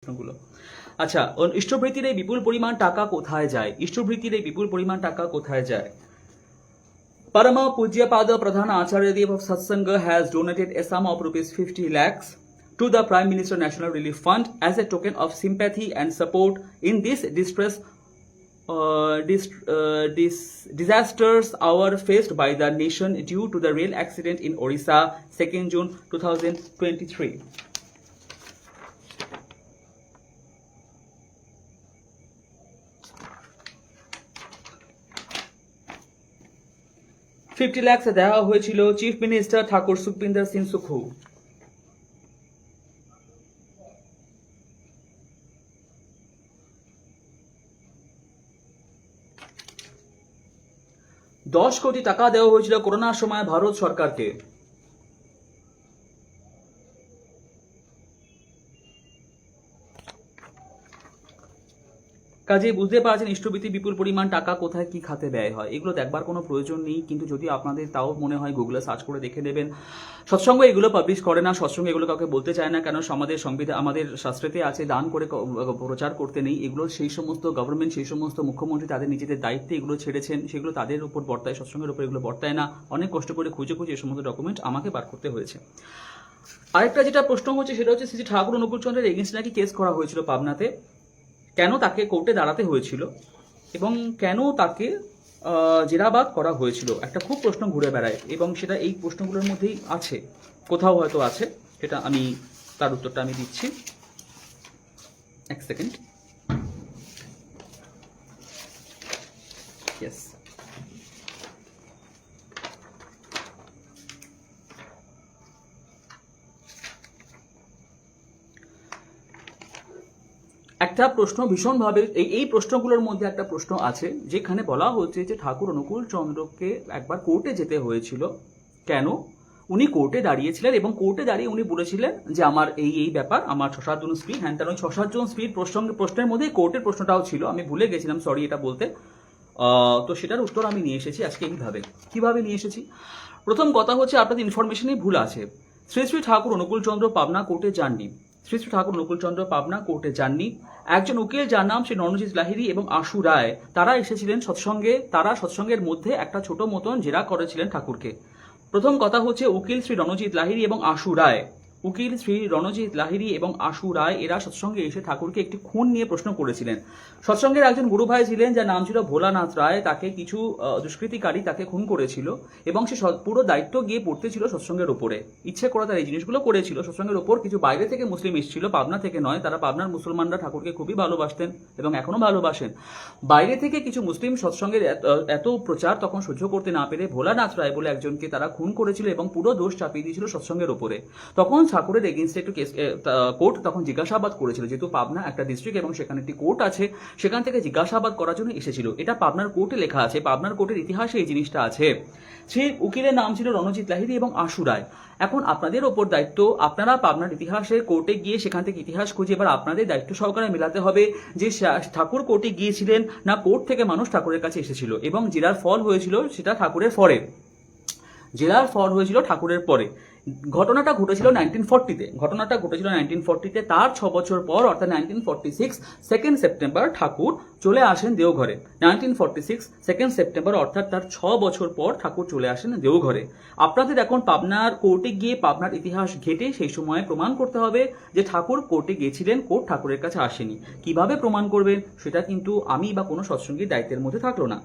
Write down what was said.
প্রশ্নগুলো। আচ্ছা, ইষ্টভৃতির এই বিপুল পরিমাণ টাকা কোথায় যায়? ইষ্টভৃতির এই বিপুল পরিমাণ টাকা কোথায় যায়? Parama Pujyapada Pradhan Acharya Dev of Satsanga has donated a sum of rupees 50 lakhs to the Prime Minister National Relief Fund as a token of sympathy and support in this disasters hour faced by the nation due to the rail accident in Orissa, 2nd June 2023. $50 lakhs দেওয়া হয়েছিল chief minister ঠাকুর সুখবিন্দর সিং সুখু। $10 কোটি টাকা দেওয়া হয়েছিল করোনার সময় ভারত সরকারকে। কাজে বুঝতে পারছেন ইষ্টভৃতি বিপুল পরিমাণ টাকা কোথায় কি খাতে ব্যয় হয়। এগুলো দেখবার কোনো প্রয়োজন নেই, কিন্তু যদি আপনাদের তাও মনে হয় গুগলে সার্চ করে দেখে নেবেন। সৎসঙ্গ এগুলো পাবলিশ করে না, সৎসঙ্গ এগুলো কাউকে বলতে চায় না, কেন আমাদের সংবিধান আমাদের শাস্ত্রেতে আছে দান করে প্রচার করতে নেই। এগুলো সেই সমস্ত গভর্নমেন্ট, সেই সমস্ত মুখ্যমন্ত্রী তাদের নিজেদের দায়িত্বে এগুলো ছেড়েছেন, সেগুলো তাদের উপর বর্তায়, সৎসঙ্গের উপর এগুলো বর্তায় না। অনেক কষ্ট করে খুঁজে খুঁজে এই সমস্ত ডকুমেন্ট আমাকে বার করতে হয়েছে। আরেকটা যেটা প্রশ্ন হচ্ছে সেটা হচ্ছে শ্রী ঠাকুর অনুকূলচন্দ্রের এগেন্স্ট নাকি কেস করা হয়েছিল পাবনাতে, কেন তাকে কোর্টে দাঁড়াতে হয়েছিল এবং কেন তাকে জেরাবাদ করা হয়েছিল, একটা খুব প্রশ্ন ঘুরে বেড়ায় এবং সেটা এই প্রশ্নগুলোর মধ্যেই আছে, কোথাও হয়তো আছে, সেটা আমি তার উত্তরটা আমি দিচ্ছি। এক সেকেন্ড। ইয়েস, একটা প্রশ্ন ভীষণভাবে এই প্রশ্নগুলোর মধ্যে একটা প্রশ্ন আছে যেখানে বলা হচ্ছে যে ঠাকুর অনুকূল চন্দ্রকে একবার কোর্টে যেতে হয়েছিল, কেন? উনি কোর্টে দাঁড়িয়েছিলেন এবং কোর্টে দাঁড়িয়ে উনি বলেছিলেন যে আমার এই ব্যাপার, আমার 6-7 জন স্ত্রী, হ্যাঁ তেন 6-7 জন স্ত্রীর প্রশ্নের মধ্যে কোর্টের প্রশ্নটাও ছিল, আমি ভুলে গেছিলাম, সরি এটা বলতে। তো সেটার উত্তর আমি নিয়ে এসেছি আজকে এইভাবে। কিভাবে নিয়ে এসেছি? প্রথম কথা হচ্ছে আপনাদের ইনফরমেশনই ভুল আছে। শ্রী শ্রী ঠাকুর অনুকূলচন্দ্র পাবনা কোর্টে যাননি। শ্রী শ্রী ঠাকুর অনুকূলচন্দ্র পাবনা কোর্টে যাননি। একজন উকিল যার নাম শ্রী রণজিৎ লাহিড়ী এবং আশু রায়, তারা এসেছিলেন সৎসঙ্গে। তারা সৎসঙ্গের মধ্যে একটা ছোট মতন জেরা করেছিলেন ঠাকুরকে। প্রথম কথা হচ্ছে উকিল শ্রী রণজিৎ লাহিড়ী এবং আশু রায়, উকিল শ্রী রণজিৎ লাহিড়ী এবং আশু রায় এরা সৎসঙ্গে এসে ঠাকুরকে একটি খুন নিয়ে প্রশ্ন করেছিলেন। সৎসঙ্গের একজন গুরু ভাই ছিলেন যার নাম ছিল ভোলানাথ রায়, তাকে কিছু দুষ্কৃতিকারী তাকে খুন করেছিল এবং সে পুরো দায়িত্ব গিয়ে পড়তে ছিল সৎসঙ্গের উপরে। ইচ্ছে করে তারা এই জিনিসগুলো করেছিল। সৎসঙ্গের উপর কিছু বাইরে থেকে মুসলিম এসেছিল, পাবনা থেকে নয়, তারা পাবনার মুসলমানরা ঠাকুরকে খুবই ভালোবাসতেন এবং এখনো ভালোবাসেন। বাইরে থেকে কিছু মুসলিম সৎসঙ্গের এত প্রচার তখন সহ্য করতে না পেরে ভোলানাথ রায় বলে একজনকে তারা খুন করেছিল এবং পুরো দোষ চাপিয়ে দিয়েছিল সৎসঙ্গের উপরে। তখন ঠাকুরের এগেইনস্টে একটু কোর্ট তখন জিজ্ঞাসাবাদ করেছিল, যেহেতু পাবনা একটা ডিস্ট্রিক্ট এবং সেখানে একটি কোর্ট আছে, সেখান থেকে জিজ্ঞাসাবাদ করার জন্য এসেছিল। এটা পাবনার কোর্টে লেখা আছে, পাবনার কোর্টের ইতিহাসে এই জিনিসটা আছে। সেই উকিলের নাম ছিল রণজিৎ লাহিড়ী এবং আশু রায়। এখন আপনাদের ওপর দায়িত্ব, আপনারা পাবনার ইতিহাসে কোর্টে গিয়ে সেখান থেকে ইতিহাস খুঁজে এবার আপনাদের দায়িত্ব সহকারে মেলাতে হবে যে ঠাকুর কোর্টে গিয়েছিলেন না কোর্ট থেকে মানুষ ঠাকুরের কাছে এসেছিল, এবং জেরার ফল হয়েছিল সেটা ঠাকুরের পরে, জেরার ফল হয়েছিল ঠাকুরের পরে। ঘটনাটা ঘটেছিল 1940-তে, ঘটনাটা ঘটেছিল 1940-তে। তার 6 বছর পর অর্থাৎ 1946 2nd সেপ্টেম্বর ঠাকুর চলে আসেন দেওঘরে। 1946 2nd সেপ্টেম্বর অর্থাৎ তার 6 বছর পর ঠাকুর চলে আসেন দেওঘরে। আপনাদের এখন পাবনার কোর্টে গিয়ে পাবনার ইতিহাস ঘেটে সেই সময় প্রমাণ করতে হবে যে ঠাকুর কোর্টে গিয়েছিলেন, কোর্ট ঠাকুরের কাছে আসেনি। কিভাবে প্রমাণ করবেন সেটা কিন্তু আমি বা কোনো সৎসঙ্গীর দায়িত্বের মধ্যে থাকলো না।